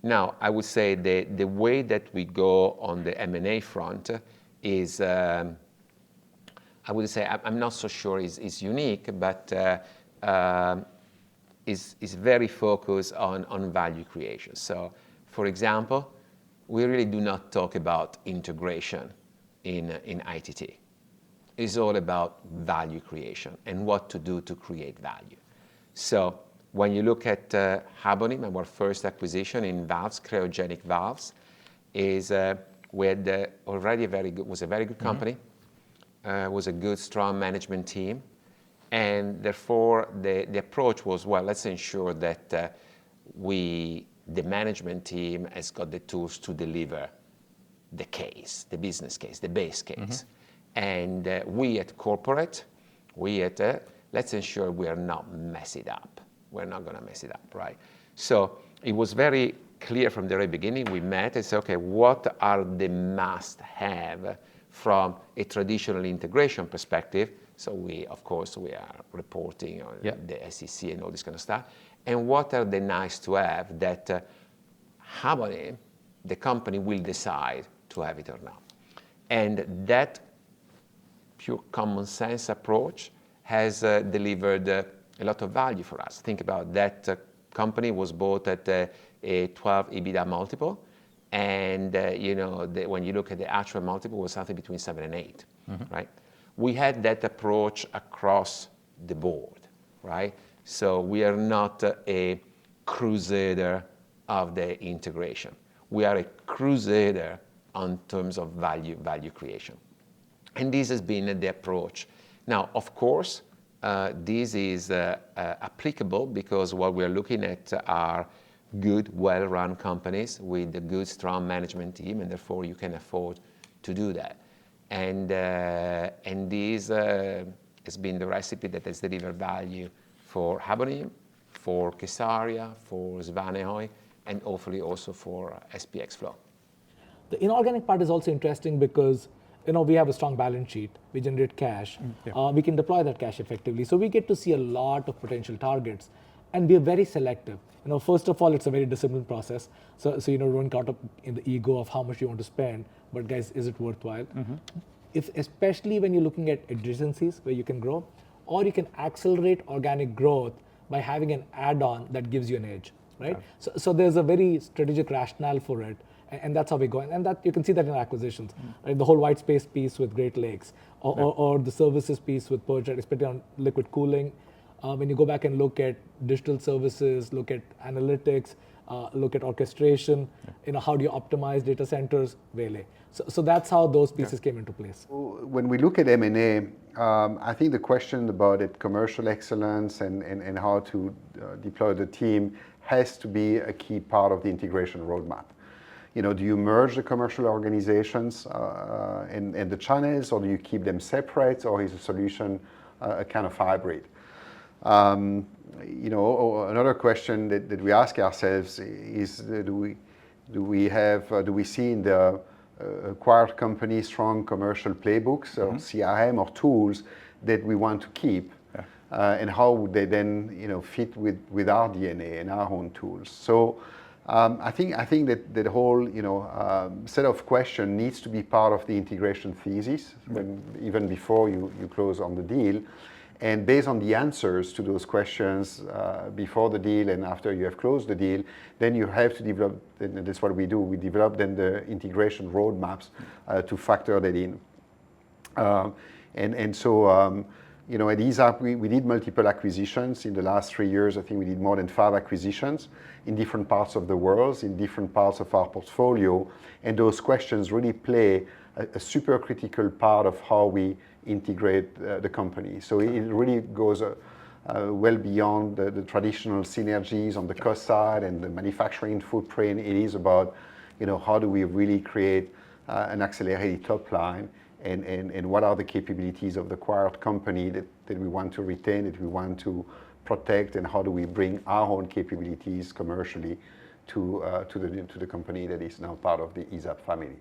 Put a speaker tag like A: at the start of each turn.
A: Now, I would say the way that we go on the M&A front is, I would say, I'm not so sure is unique, but is very focused on value creation. So, for example, we really do not talk about integration in ITT. It's all about value creation and what to do to create value. So when you look at Habonim, our first acquisition in valves, cryogenic valves, is with already was a very good company, was a good, strong management team, and therefore the approach was, well, let's ensure that the management team has got the tools to deliver the case, the business case, the base case. And we at corporate, let's ensure we are not mess it up. We're not going to mess it up, right? So it was very clear from the very beginning. We met and said, okay, what are the must-have from a traditional integration perspective? So of course, we are reporting on the SEC and all this kind of stuff. And what are the nice-to-have that Habonim, the company, will decide to have it or not? And that pure common sense approach has delivered a lot of value for us. Think about that company was bought at a 12 EBITDA multiple, and when you look at the actual multiple, it was something between 7 and 8, right? We had that approach across the board, right? So we are not a crusader of the integration. We are a crusader on terms of value creation. And this has been the approach. Now, of course, this is applicable because what we're looking at are good, well-run companies with a good, strong management team, and therefore you can afford to do that. And this has been the recipe that has delivered value for Habonim, for Kessaria, for Svanehøj, and hopefully also for SPX Flow.
B: The inorganic part is also interesting because we have a strong balance sheet, we generate cash, we can deploy that cash effectively. So we get to see a lot of potential targets, and we are very selective. First of all, it's a very disciplined process. So don't caught up in the ego of how much you want to spend, but guys, is it worthwhile? Especially when you're looking at adjacencies where you can grow, or you can accelerate organic growth by having an add-on that gives you an edge, right? Okay. So there's a very strategic rationale for it. And that's how we go. And that you can see that in acquisitions. Right? The whole white space piece with Great Lakes, or the services piece with Purchase, especially on liquid cooling. When you go back and look at digital services, look at analytics, look at orchestration, how do you optimize data centers? Vele. So that's how those pieces came into place.
C: When we look at M&A, I think the question about it, commercial excellence and how to deploy the team has to be a key part of the integration roadmap. Do you merge the commercial organizations and the channels, or do you keep them separate, or is the solution a kind of hybrid? Another question that we ask ourselves is, do we see in the acquired company strong commercial playbooks or CRM or tools that we want to keep, and how would they then fit with our DNA and our own tools? So. I think that the whole set of questions needs to be part of the integration thesis even before you close on the deal, and based on the answers to those questions before the deal and after you have closed the deal, then you have to develop. And that's what we do. We develop then the integration roadmaps to factor that in, and so. At ESAB, we did multiple acquisitions in the last 3 years. I think we did more than 5 acquisitions in different parts of the world, in different parts of our portfolio. And those questions really play a super critical part of how we integrate the company. So it really goes well beyond the traditional synergies on the cost side and the manufacturing footprint. It is about, how do we really create an accelerated top line, and what are the capabilities of the acquired company that we want to retain, that we want to protect, and how do we bring our own capabilities commercially to the company that is now part of the ESAB family.